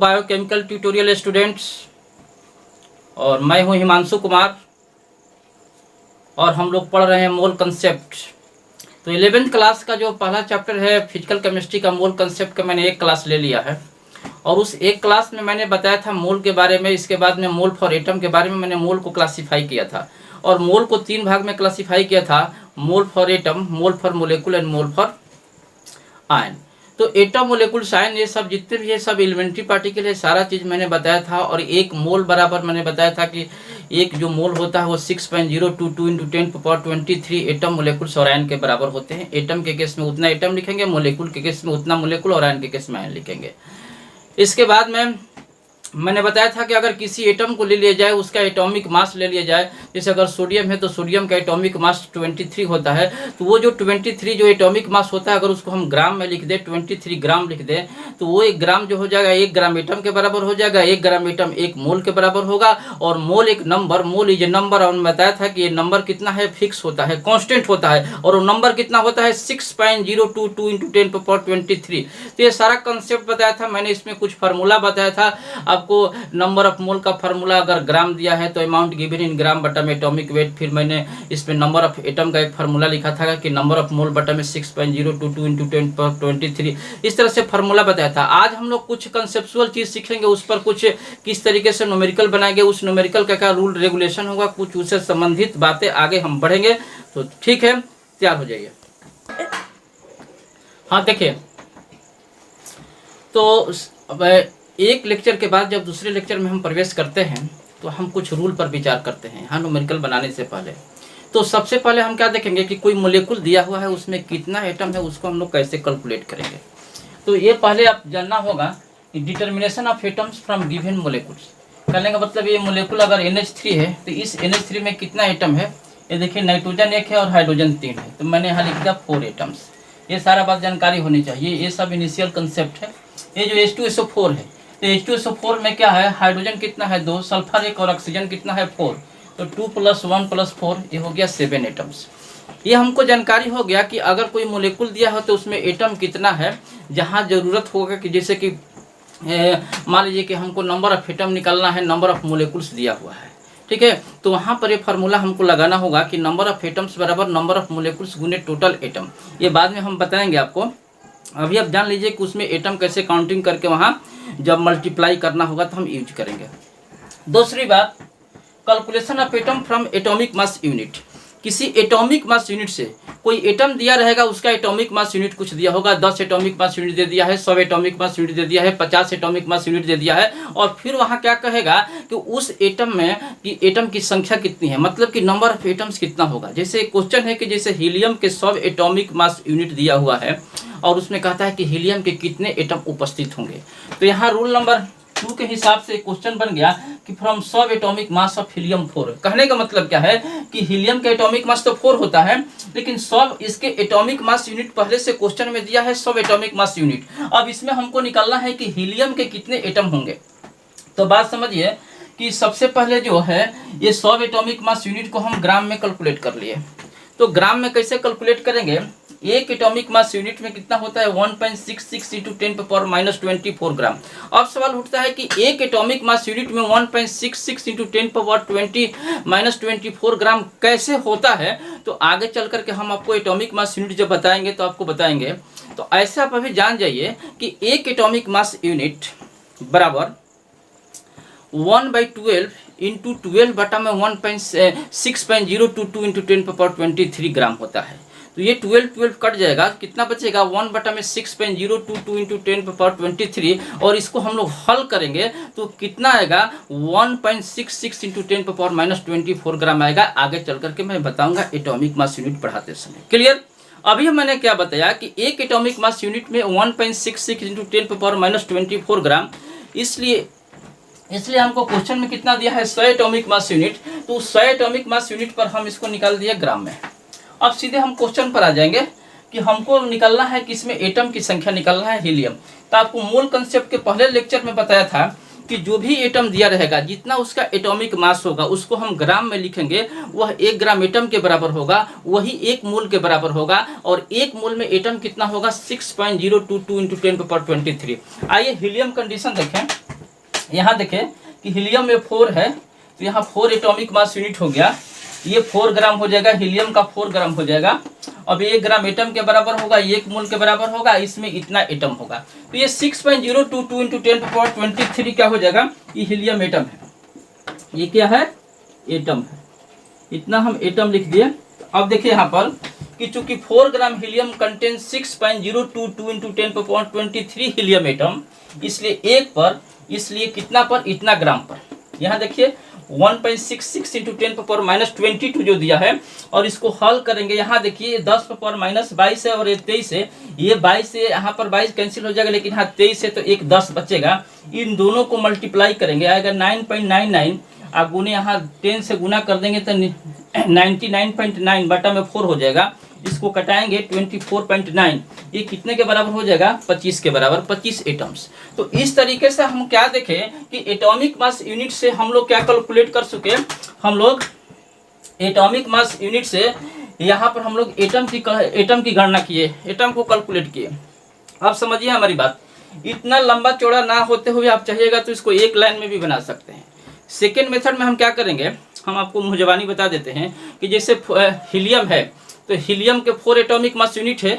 Biochemical tutorial students, और मैं हूं हिमांशु कुमार और हम लोग पढ़ रहे हैं मोल कंसेप्ट। तो 11th क्लास का जो पहला चैप्टर है फिजिकल केमिस्ट्री का मोल कंसेप्ट का मैंने एक क्लास ले लिया है और उस एक क्लास में मैंने बताया था मोल के बारे में। इसके बाद में मोल फॉर एटम के बारे में मैंने मोल को क्लासीफाई किया था और मोल को 3 भाग में क्लासीफाई किया था, mole for atom, mole for molecule and mole for ion. तो एटम, मोलेकुल, आयन, ये सब जितने भी ये सब एलिमेंट्री पार्टिकल है, सारा चीज़ मैंने बताया था। और एक मोल बराबर मैंने बताया था कि एक जो मोल होता है वो 6.022 × 10⁻23 एटम, मोलेकुल्स और आयन के बराबर होते हैं। एटम के केस में उतना एटम लिखेंगे, मोलेकुल के केस में उतना मोलेकुल और आयन के केस में आयन लिखेंगे। इसके बाद में मैंने बताया था कि अगर किसी एटम को ले लिया जाए, उसका एटॉमिक मास ले लिया जाए, जैसे अगर सोडियम है तो सोडियम का एटॉमिक मास 23 होता है, तो वो जो 23 जो एटॉमिक मास होता है, अगर उसको हम ग्राम में लिख दें, 23 ग्राम लिख दें, तो वो 1 ग्राम जो हो जाएगा 1 ग्राम एटम के बराबर हो जाएगा। 1 ग्राम एटम 1 मोल के बराबर होगा। और मोल एक number, mole is a number, और बताया था कि ये नंबर कितना है, फिक्स होता है, कांस्टेंट होता है, और वो नंबर कितना होता है 6.022 × 10⁻23। तो ये सारा कंसेप्ट बताया था मैंने। इसमें कुछ फार्मूला बताया था आपको। नंबर ऑफ मोल का फार्मूला अगर ग्राम दिया है तो अमाउंट गिवन इन ग्राम बटा में एटॉमिक वेट। फिर मैंने इसमें नंबर ऑफ एटम का एक फार्मूला लिखा था कि नंबर ऑफ मोल बटा में 6.022 × 10⁻23। इस तरह से फार्मूला बताया था। आज हम लोग कुछ कंसेप्चुअल चीज सीखेंगे, उस पर कुछ किस तरीके से न्यूमेरिकल बनाएंगे, उस न्यूमेरिकल का क्या रूल रेगुलेशन होगा, कुछ उससे संबंधित बातें आगे हम बढ़ेंगे। तो ठीक है, तैयार हो जाइए। हाँ देखिए, तो अब एक लेक्चर के बाद जब दूसरे लेक्चर में हम प्रवेश करते हैं तो हम कुछ रूल पर विचार करते हैं। हाँ, न्यूमेरिकल बनाने से पहले तो सबसे पहले हम क्या देखेंगे कि कोई मोलेकुल दिया हुआ है, उसमें कितना एटम है, उसको हम लोग कैसे कैलकुलेट करेंगे। तो ये पहले आप जानना होगा कि determination of atoms from given molecules. कहने का मतलब ये मोलेकुल अगर NH3 है तो इस NH3 में कितना एटम है। ये देखिए, नाइट्रोजन 1 है और हाइड्रोजन 3 है, तो मैंने यहाँ लिख दिया 4 एटम्स। ये सारा बात जानकारी होनी चाहिए, ये सब इनिशियल कंसेप्ट है। ये जो H2SO4 है, तो H2SO4 में क्या है, हाइड्रोजन कितना है 2, सल्फर 1 और ऑक्सीजन कितना है 4, तो 2 + 1 + 4 ये हो गया 7 एटम्स। ये हमको जानकारी हो गया कि अगर कोई मोलेकुल दिया हो तो उसमें एटम कितना है। जहाँ जरूरत होगा कि जैसे कि मान लीजिए कि हमको नंबर ऑफ एटम निकालना है, नंबर ऑफ मोलेकुल्स दिया हुआ है, ठीक है, तो वहाँ पर ये फार्मूला हमको लगाना होगा कि नंबर ऑफ एटम्स बराबर नंबर ऑफ मोलेकुल्स गुने टोटल एटम। ये बाद में हम बताएंगे आपको। अभी आप जान लीजिए कि उसमें एटम कैसे काउंटिंग करके वहाँ जब मल्टीप्लाई करना होगा तो हम यूज करेंगे। दूसरी बात, calculation of atom from atomic mass unit. किसी एटॉमिक मास यूनिट से कोई एटम दिया रहेगा, उसका एटॉमिक मास यूनिट कुछ दिया होगा, 10 एटॉमिक मास यूनिट दे दिया है, 100 एटॉमिक मास यूनिट दे दिया है, 50 एटॉमिक मास यूनिट दे दिया है, और फिर वहाँ क्या कहेगा कि उस एटम में कि एटम की संख्या कितनी है, मतलब कि नंबर ऑफ एटम्स कितना होगा। जैसे क्वेश्चन है कि जैसे हीलियम के 100 एटॉमिक मास यूनिट दिया हुआ है और उसमें कहता है कि हीलियम के कितने एटम उपस्थित होंगे। तो यहाँ रूल नंबर 2 के हिसाब से क्वेश्चन बन गया कि from 100 atomic mass of helium 4। कहने का मतलब क्या है कि हीलियम का एटॉमिक मास तो 4 होता है, लेकिन 100 इसके एटॉमिक मास यूनिट पहले से क्वेश्चन में दिया है 100 एटॉमिक मास यूनिट। अब इसमें हमको निकालना है कि हीलियम के कितने एटम होंगे। तो बात समझिए कि सबसे पहले जो है ये 100 एटॉमिक मास यूनिट को हम ग्राम में कैलकुलेट कर लिए। तो ग्राम में कैसे कैलकुलेट करेंगे, एक एटॉमिक मास यूनिट में कितना होता है 1.66 × 10⁻24 ग्राम। अब सवाल उठता है कि एक एटॉमिक मास यूनिट में 1.66 × 10⁻20 ग्राम कैसे होता है। तो आगे चल करके हम आपको एटॉमिक मास यूनिट जब बताएंगे तो आपको बताएंगे। तो ऐसे आप अभी जान जाइए कि एक एटॉमिक मास यूनिट बराबर 1/12 × 12 बटा में 6.022 × 10⁻23 ग्राम होता है। तो ये 12 कट जाएगा, कितना बचेगा 1 बटा में 6.022 × 10⁻23, और इसको हम लोग हल करेंगे तो कितना आएगा 1.66 × 10⁻24 ग्राम आएगा। आगे चल करके मैं बताऊंगा एटॉमिक मास यूनिट पढ़ाते समय। क्लियर। अभी मैंने क्या बताया कि एक एटॉमिक मास यूनिट में 1.66 × 10⁻24 ग्राम, इसलिए हमको क्वेश्चन में कितना दिया है 100 एटॉमिक मास यूनिट। तो 100 एटॉमिक मास यूनिट पर हम इसको निकाल दिए ग्राम में। अब सीधे हम क्वेश्चन पर आ जाएंगे कि हमको निकालना है कि इसमें एटम की संख्या निकालना है हीलियम। तो आपको मोल कंसेप्ट के पहले लेक्चर में बताया था कि जो भी एटम दिया रहेगा, जितना उसका एटॉमिक मास होगा उसको हम ग्राम में लिखेंगे, वह 1 ग्राम एटम के बराबर होगा, वही 1 मोल के बराबर होगा। और 1 मोल में एटम कितना होगा 6.022 × 10⁻23। आइए हीलियम कंडीशन देखें। यहाँ देखें कि हीलियम में 4 है, तो यहाँ 4 एटॉमिक मास यूनिट हो गया, ये 4 ग्राम हो जाएगा, हीलियम का 4 ग्राम हो जाएगा। अब 1 ग्राम एटम के बराबर होगा, 1 मोल के बराबर होगा, इसमें इतना एटम होगा। तो ये 6.022 इंटू 10⁻23 क्या हो जाएगा, ये हीलियम एटम है। ये क्या है, एटम है। इतना हम एटम लिख दिए। अब देखिए यहाँ पर कि चूंकि 4 gram helium contain 6.022 into 10⁻23 helium atom, इसलिए एक पर, इसलिए कितना पर, इतना ग्राम पर। यहाँ देखिए 1.66 इंटू 10⁻22 जो दिया है, और इसको हल करेंगे। यहाँ देखिए 10⁻22 है और ये 23 है, ये 22 से यहाँ पर 22 कैंसिल हो जाएगा, लेकिन यहाँ 23 है तो एक 10 बचेगा। इन दोनों को मल्टीप्लाई करेंगे, आएगा 9.99। आप गुने यहाँ 10 से गुना कर देंगे तो 99.9 बटा में 4 हो जाएगा। इसको कटाएंगे 24.9, ये कितने के बराबर हो जाएगा, 25 के बराबर, 25 एटम्स। तो इस तरीके से हम क्या देखें कि एटॉमिक मास यूनिट से हम लोग क्या कैलकुलेट कर सके, हम लोग एटॉमिक मास यूनिट से यहाँ पर हम लोग एटम की गणना किए, एटम को कैलकुलेट किए। आप समझिए हमारी बात, इतना लंबा चौड़ा ना होते हुए आप चाहिएगा तो इसको एक लाइन में भी बना सकते हैं। सेकेंड मेथड में हम क्या करेंगे, हम आपको मुंहजबानी बता देते हैं कि जैसे हीलियम है, तो हीलियम के 4 एटॉमिक मास यूनिट है,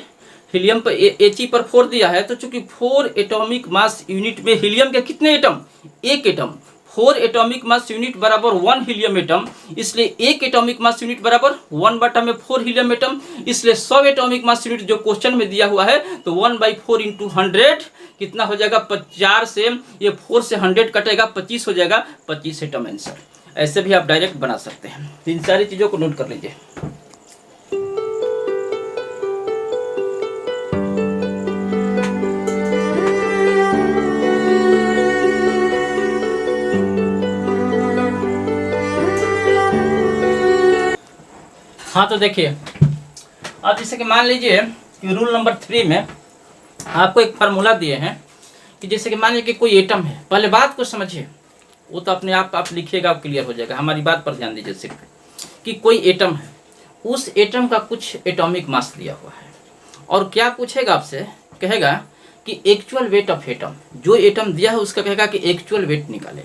हीलियम पर He पर 4 दिया है, तो चूंकि 4 एटॉमिक मास यूनिट में हीलियम के कितने एटम, एक एटम, 4 एटॉमिक मास यूनिट बराबर 1 हीलियम एटम, इसलिए एक एटॉमिक मास यूनिट बराबर 1 बटा में 4 हीलियम एटम। इसलिए 100 एटॉमिक मास यूनिट जो क्वेश्चन में दिया हुआ है, तो 1/4 इंटू 100 कितना हो जाएगा, 4 से ये 4 से 100 कटेगा, 25 हो जाएगा, 25 एटम आंसर। ऐसे भी आप डायरेक्ट बना सकते हैं। इन सारी चीज़ों को नोट कर लीजिए। हाँ तो देखिए, अब जैसे कि मान लीजिए कि रूल नंबर 3 में आपको एक फार्मूला दिए हैं कि जैसे कि मान लीजिए कि कोई एटम है, पहले बात को समझिए, वो तो अपने आप लिखिएगा, आप क्लियर हो जाएगा। हमारी बात पर ध्यान दीजिए सिर्फ, कि कोई एटम है, उस एटम का कुछ एटॉमिक मास दिया हुआ है, और क्या पूछेगा आपसे, कहेगा कि एक्चुअल वेट ऑफ एटम, जो एटम दिया है उसका कहेगा कि एक्चुअल वेट निकाले,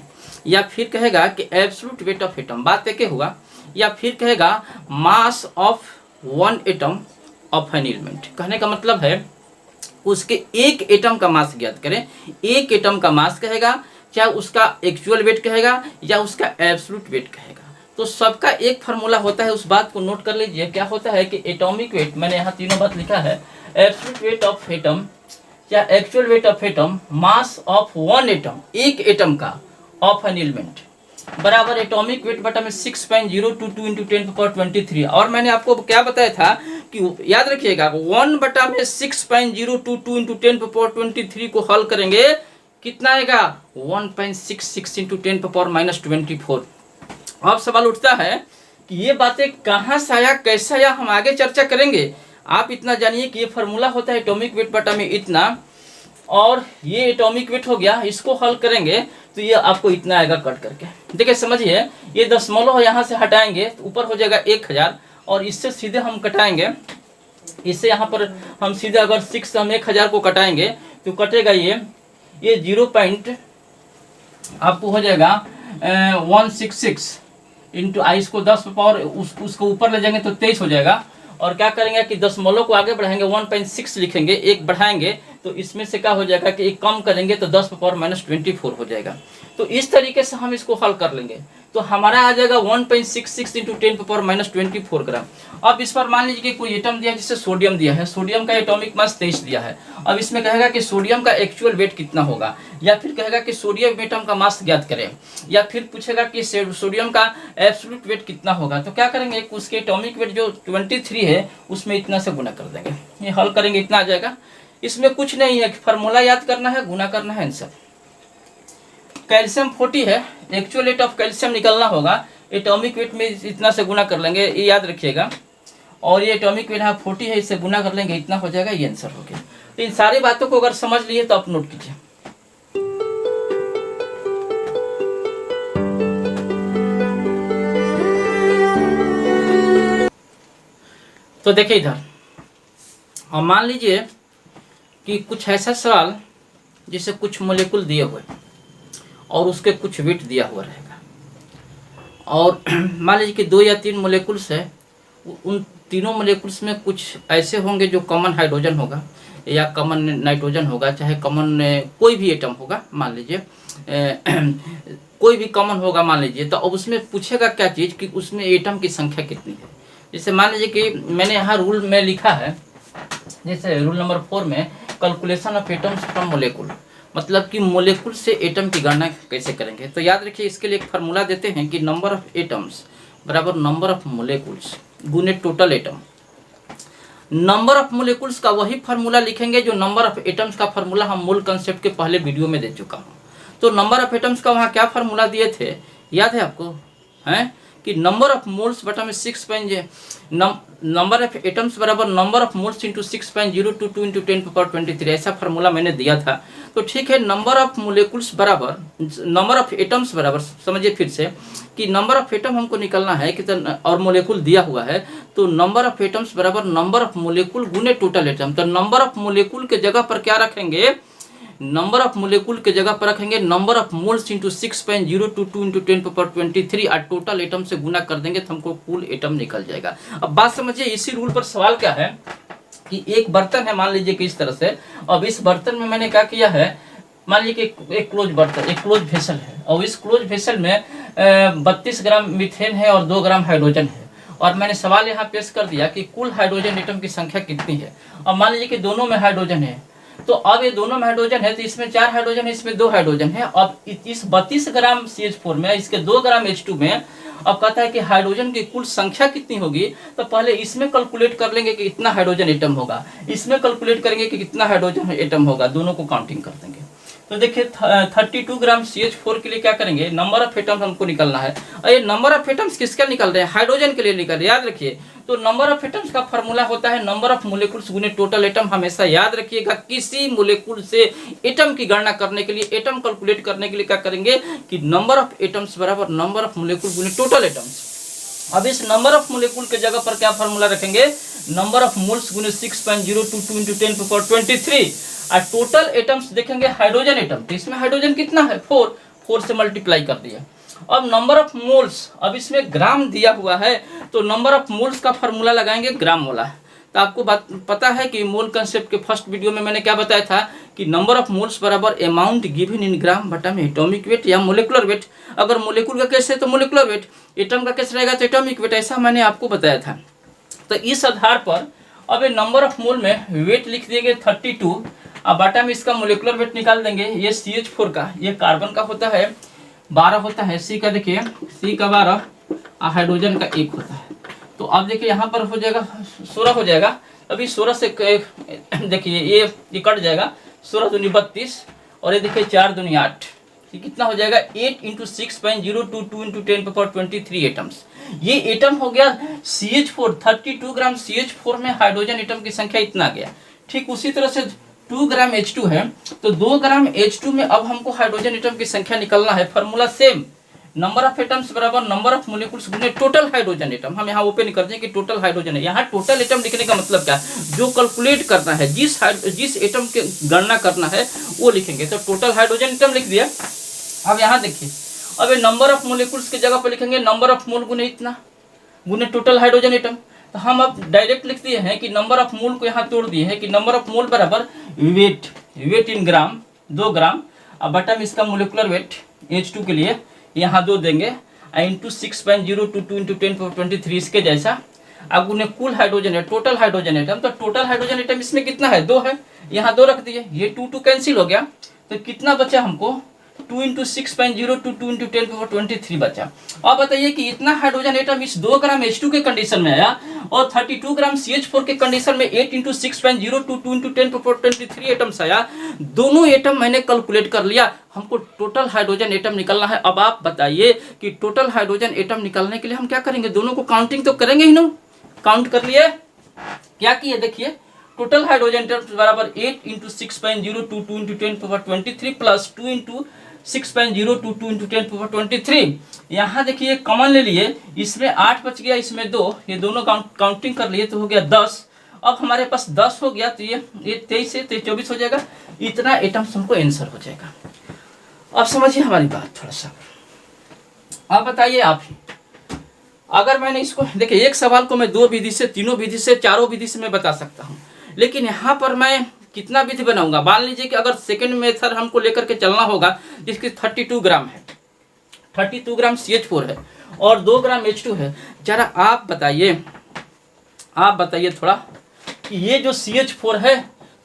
या फिर कहेगा कि एब्सोल्यूट वेट ऑफ एटम, बात एक हुआ, या फिर कहेगा mass of 1 atom of an element. कहने का मतलब है उसके एक एटम का मास ज्ञात करें, एक एटम का मास कहेगा, चाहे उसका एक्चुअल वेट कहेगा या उसका एब्सोल्यूट वेट कहेगा। तो सबका एक फार्मूला होता है, उस बात को नोट कर लीजिए। क्या होता है कि एटॉमिक वेट, मैंने यहाँ तीनों बात लिखा है, एब्सोल्यूट वेट ऑफ एटम या actual weight of atom, mass of 1 atom, एक एटम का, ऑफ एन एलिमेंट, बराबर एटॉमिक वेट बटा में 6.022 इंटू 10⁻23। और मैंने आपको क्या बताया था कि याद रखिएगा, 1 बटा में 6.022 इंटू 10⁻23 को हल करेंगे, कितना आएगा, 1.66 इंटू 10⁻24। अब सवाल उठता है कि ये बातें कहाँ से आया, कैसे आया, हम आगे चर्चा करेंगे। आप इतना जानिए कि ये फार्मूला होता है एटॉमिक वेट बटा में इतना, और ये एटॉमिक वेट हो गया, इसको हल करेंगे तो ये आपको इतना आएगा कट करके। देखिए समझिए, ये दशमलव यहाँ से हटाएंगे तो ऊपर हो जाएगा 1000, और इससे सीधे हम कटाएंगे, इससे यहाँ पर हम सीधे अगर 6 हम 1000 को कटाएंगे तो कटेगा ये 0 पॉइंट आपको हो जाएगा 166 इंटू आई, इसको 10 पावर उसको ऊपर ले जाएंगे तो 23 हो जाएगा। और क्या करेंगे कि दशमलव को आगे बढ़ाएंगे, 1.6 लिखेंगे, एक बढ़ाएंगे तो इसमें से क्या हो जाएगा कि एक कम करेंगे तो 10⁻24 हो जाएगा। तो इस तरीके से हम इसको हल कर लेंगे, तो हमारा आ जाएगा 1.66 इंटू 10⁻24 ग्राम। अब इस पर मान लीजिए कि कोई एटम दिया है, जिससे सोडियम दिया है, सोडियम का एटॉमिक मास 23 दिया है। अब इसमें कहेगा कि सोडियम का एक्चुअल वेट कितना होगा, या फिर कहेगा कि सोडियम एटम का मास ज्ञात करें, या फिर पूछेगा कि सोडियम का एब्सोल्यूट वेट कितना होगा। तो क्या करेंगे, उसके एटॉमिक वेट जो 23 है उसमें इतना से गुना कर देंगे, ये हल करेंगे, इतना आ जाएगा। इसमें कुछ नहीं है, फार्मूला याद करना है, गुना करना है आंसर। कैल्शियम 40 है, एक्चुअल वेट ऑफ कैल्शियम निकलना होगा, एटॉमिक वेट में इतना से गुना कर लेंगे, ये याद रखिएगा। और ये एटॉमिक वेट यहाँ 40 है, इससे गुना कर लेंगे, इतना हो जाएगा, ये आंसर हो गया। तो इन सारी बातों को अगर समझ लिए तो आप नोट कीजिए। तो देखिए इधर, और मान लीजिए कि कुछ ऐसा सवाल जैसे कुछ मोलेकुल दिए हुए, और उसके कुछ वेट दिया हुआ रहेगा। और मान लीजिए कि 2 या 3 मोलेकुल्स है, उन तीनों मोलेकुल्स में कुछ ऐसे होंगे जो कॉमन हाइड्रोजन होगा या कॉमन नाइट्रोजन होगा, चाहे कॉमन कोई भी एटम होगा, मान लीजिए कोई भी कॉमन होगा मान लीजिए। तो अब उसमें पूछेगा क्या चीज़ कि उसमें एटम की संख्या कितनी है। जैसे मान लीजिए कि मैंने यहाँ रूल में लिखा है, जैसे रूल नंबर 4 में कैलकुलेशन ऑफ एटम्स फ्रॉम मोलेकुल, मतलब कि मोलेकुल से एटम की गणना कैसे करेंगे। तो याद रखिए इसके लिए एक फार्मूला देते हैं कि नंबर ऑफ एटम्स बराबर नंबर ऑफ मोलेकुल्स गुने टोटल एटम। नंबर ऑफ मोलेकुल्स का वही फार्मूला लिखेंगे जो नंबर ऑफ एटम्स का फार्मूला हम मूल कंसेप्ट के पहले वीडियो में दे चुका हूँ। तो नंबर ऑफ एटम्स का वहाँ क्या फार्मूला दिए थे, याद है आपको, हैं कि नंबर ऑफ मोल्स बटा में 6 नंबर ऑफ एटम्स बराबर number of moles into 6.022 into 10⁻23, ऐसा फार्मूला मैंने दिया था। तो ठीक है, नंबर ऑफ मोलेकुल्स बराबर नंबर ऑफ एटम्स बराबर, समझिए फिर से कि नंबर ऑफ एटम हमको निकलना है कि और मोलेकुल दिया हुआ है, तो नंबर ऑफ एटम्स बराबर नंबर ऑफ मोलेकुल गुने टोटल एटम। तो नंबर ऑफ मोलेकुल के जगह पर क्या रखेंगे, नंबर ऑफ मोलेकुल के जगह पर रखेंगे number of moles into 6.022 into 10⁻23 और टोटल एटम से गुना कर देंगे तो हमको कुल एटम निकल जाएगा। अब बात समझिए, इसी रूल पर सवाल क्या है कि एक बर्तन है मान लीजिए कि इस तरह से, अब इस बर्तन में मैंने क्या किया है, मान लीजिए कि एक क्लोज बर्तन, एक क्लोज वेसल है, और इस क्लोज वेसल में 32 ग्राम मीथेन है और 2 ग्राम हाइड्रोजन है, और मैंने सवाल यहाँ पेश कर दिया कि कुल हाइड्रोजन एटम की संख्या कितनी है। अब मान लीजिए कि दोनों में हाइड्रोजन है, तो अब ये दोनों में हाइड्रोजन है तो इसमें 4 हाइड्रोजन है, इसमें 2 हाइड्रोजन है। अब इस 32 ग्राम CH4 में इसके 2 ग्राम H2 में अब कहता है कि हाइड्रोजन की कुल संख्या कितनी होगी। तो पहले इसमें कैलकुलेट कर लेंगे कि कितना हाइड्रोजन एटम होगा, इसमें कैलकुलेट करेंगे कि कितना हाइड्रोजन एटम होगा, दोनों को काउंटिंग कर देंगे। तो देखिए 32 ग्राम CH4 के लिए क्या करेंगे, नंबर ऑफ एटम्स हमको निकलना है, और ये नंबर ऑफ एटम्स किसका निकल रहे हैं, हाइड्रोजन के लिए निकल रहे हैं, याद रखिए। तो नंबर ऑफ एटम्स का फॉर्मूला होता है नंबर ऑफ मोलेकुल्स गुने टोटल एटम। हमेशा याद रखिएगा, किसी मोलेकुल से एटम की गणना करने के लिए, एटम कैलकुलेट करने के लिए क्या करेंगे कि नंबर ऑफ एटम्स बराबर नंबर ऑफ मोलेकुल गुने टोटल एटम्स। अब इस नंबर ऑफ मोलेकुल के जगह पर क्या फॉर्मूला रखेंगे, नंबर ऑफ मोल्स गुने 6.022 इंटू 10⁻23 और टोटल एटम्स देखेंगे हाइड्रोजन एटम, तो इसमें हाइड्रोजन कितना है 4 से मल्टीप्लाई कर दिया। अब नंबर ऑफ मोल्स, अब इसमें ग्राम दिया हुआ है तो नंबर ऑफ मोल्स का फॉर्मूला लगाएंगे ग्राम वाला। तो आपको बात पता है कि मोल कंसेप्ट के फर्स्ट वीडियो में मैंने क्या बताया था कि नंबर ऑफ मोल्स बराबर अमाउंट गिवन इन ग्राम बटा में एटॉमिक वेट या मोलेकुलर वेट। अगर मोलेकुल का केस है तो मोलेकुलर वेट, एटम का केस रहेगा तो एटॉमिक वेट, ऐसा मैंने आपको बताया था। तो इस आधार पर अब ये नंबर ऑफ मोल में वेट लिख दिए 32 और बटा में इसका मोलेकुलर वेट निकाल देंगे। ये CH4 का, ये कार्बन का होता है 12 होता है, C का देखिए C का 12 और हाइड्रोजन का 1 होता है। तो अब देखिए यहाँ पर हो जाएगा 16 हो जाएगा। अभी 16 से देखिए ये कट जाएगा, 16 दूनी 32 और ये देखिए 4 दूनी 8, ये कितना हो जाएगा 8 इंटू 6.022 इंटू 10⁻23 एटम्स। ये एटम हो गया CH4, 32 ग्राम CH4 में हाइड्रोजन एटम की संख्या इतना आ गया। ठीक उसी तरह से 2 ग्राम H2 है तो 2 ग्राम H2 में अब हमको हाइड्रोजन एटम की संख्या निकलना है। Formula same, number of atoms बराबर नंबर ऑफ मोलेकुल्स गुने टोटल हाइड्रोजन एटम। हम यहाँ ओपन करते हैं कि टोटल हाइड्रोजन है। यहाँ टोटल एटम लिखने का मतलब क्या है, जो कैलकुलेट करना है, जिस एटम के गणना करना है वो लिखेंगे। तो टोटल हाइड्रोजन एटम लिख दिया। अब यहाँ देखिए, अब ये नंबर ऑफ मोलेकुल्स के जगह पर लिखेंगे नंबर ऑफ मोल गुने इतना गुने टोटल हाइड्रोजन एटम। तो हम अब डायरेक्ट लिख दिए हैं कि नंबर ऑफ मोल को यहाँ तोड़ दिए हैं कि नंबर ऑफ मोल बराबर वेट इन ग्राम 2 ग्राम, अब बटा में इसका मोलिकुलर वेट H2 के लिए यहाँ 2 देंगे इंटू 6.022 इंटू 10⁻23 इसके जैसा। अब उन्हें कुल हाइड्रोजन है, टोटल हाइड्रोजन एटम, तो टोटल हाइड्रोजन एटम इसमें कितना है 2 है, यहाँ 2 रख दिए, ये 2 कैंसिल हो गया तो कितना बचा हमको 2 इंटू 6.022 इंटू 10⁻23 बचा। अब बताइए कि इतना हाइड्रोजन एटम इस 2 ग्राम H2 के कंडीशन में आया और 32 ग्राम CH4 के कंडीशन में 8 इंटू 6.022 इंटू 10⁻23 एटम्स आया। दोनों एटम मैंने कैलकुलेट कर लिया, हमको टोटल हाइड्रोजन एटम निकलना है। अब आप बताइए कि टोटल हाइड्रोजन एटम निकालने के लिए हम क्या करेंगे, दोनों को काउंटिंग तो करेंगे ही ना। काउंट कर लिए, क्या किए देखिए, टोटल हाइड्रोजन एटम बराबर 8 into 6.022 into 10⁻23 plus 2 into 6.022 into 10⁻23। यहाँ देखिए कॉमन ले लिए, इसमें 8 बच गया, इसमें 2, ये दोनों काउंटिंग कर लिए तो हो गया 10। अब हमारे पास 10 हो गया तो ये 23 से 24 हो जाएगा। इतना एटम्स हमको आंसर हो जाएगा। अब समझिए हमारी बात थोड़ा सा। आप बताइए आप ही, अगर मैंने इसको देखिए, एक सवाल को मैं 2 विधि से, 3 विधि से, 4 विधि से मैं बता सकता हूँ, लेकिन यहाँ पर मैं कितना विधि बनाऊंगा। मान लीजिए कि अगर सेकंड मेथड हमको लेकर के चलना होगा, जिसकी 32 ग्राम है, 32 ग्राम CH4 है और 2 ग्राम H2 है। जरा आप बताइए थोड़ा कि ये जो CH4 है,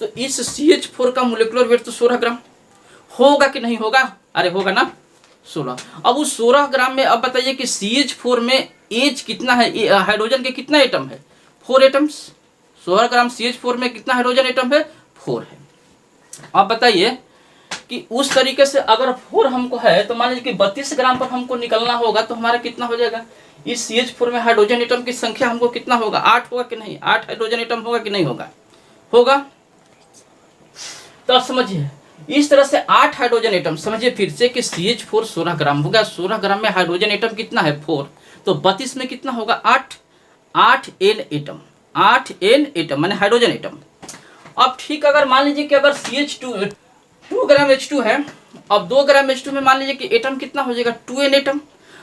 तो इस CH4 का मोलिकुलर वेट तो 16 ग्राम होगा कि नहीं होगा? अरे होगा ना, 16। अब उस 16 ग्राम में अब बताइए कि CH4 में H कितना है, हाइड्रोजन के कितना एटम है? 4 एटम्स। 16 ग्राम CH4 में कितना हाइड्रोजन एटम है? 4 है। अब बताइए कि उस तरीके से अगर 4 हमको है, तो मान लीजिए कि 32 ग्राम पर हमको निकलना होगा, तो हमारा कितना हो जाएगा? इस CH4 में हाइड्रोजन एटम की संख्या हमको कितना होगा? 8 होगा कि नहीं? 8 हाइड्रोजन एटम होगा कि नहीं होगा? होगा। तो आप समझिए, इस तरह से 8 हाइड्रोजन एटम, समझिए फिर से कि CH4 16 ग्राम हो गया, 16 ग्राम में हाइड्रोजन एटम कितना है? 4। तो 32 में कितना होगा? 8 N एटम, 8 N एटम माने हाइड्रोजन एटम। अब ठीक, अगर मान लीजिए कि अगर CH2 2 ग्राम H2 है, अब 2 ग्राम H2 में मान लीजिए कि एटम कितना हो जाएगा? 2N atom.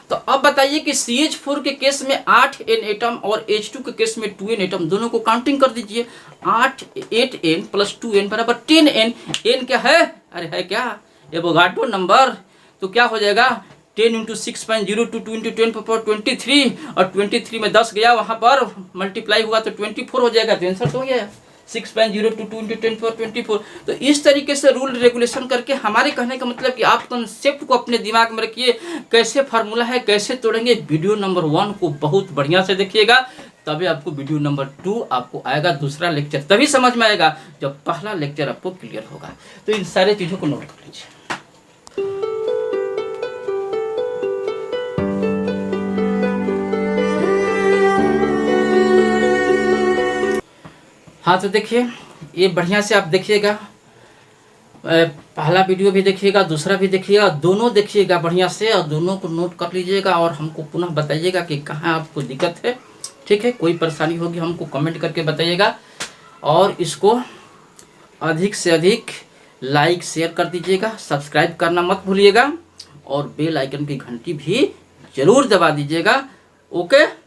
तो अब बताइए कि CH4 के केस में 8N एटम और H2 के केस में 2N एटम, दोनों को काउंटिंग कर दीजिए। 8N प्लस 2N बराबर 10N। N क्या है? अरे है क्या? Avogadro number. तो क्या हो जाएगा? 10 इंटू 6.02 2 इंटू 10 पावर 23, और 23 में 10 गया, वहां पर मल्टीप्लाई हुआ तो 24 हो जाएगा। तो आंसर तो हो गया 6.02 2 इंटू 10 पावर 24। तो इस तरीके से रूल रेगुलेशन करके, हमारे कहने का मतलब कि आप कंसेप्ट को अपने दिमाग में रखिए, कैसे फार्मूला है, कैसे तोड़ेंगे। वीडियो नंबर 1 को बहुत बढ़िया से देखिएगा, तभी आपको वीडियो नंबर 2 आपको आएगा। दूसरा लेक्चर तभी समझ में आएगा जब पहला लेक्चर आपको क्लियर होगा। तो इन सारे चीजों को नोट कर लीजिए। हाँ, तो देखिए, ये बढ़िया से आप देखिएगा, पहला वीडियो भी देखिएगा, दूसरा भी देखिएगा, दोनों देखिएगा बढ़िया से, और दोनों को नोट कर लीजिएगा और हमको पुनः बताइएगा कि कहाँ आपको दिक्कत है। ठीक है, कोई परेशानी होगी हमको कमेंट करके बताइएगा, और इसको अधिक से अधिक लाइक शेयर कर दीजिएगा, सब्सक्राइब करना मत भूलिएगा, और बेल आइकन की घंटी भी जरूर दबा दीजिएगा। ओके।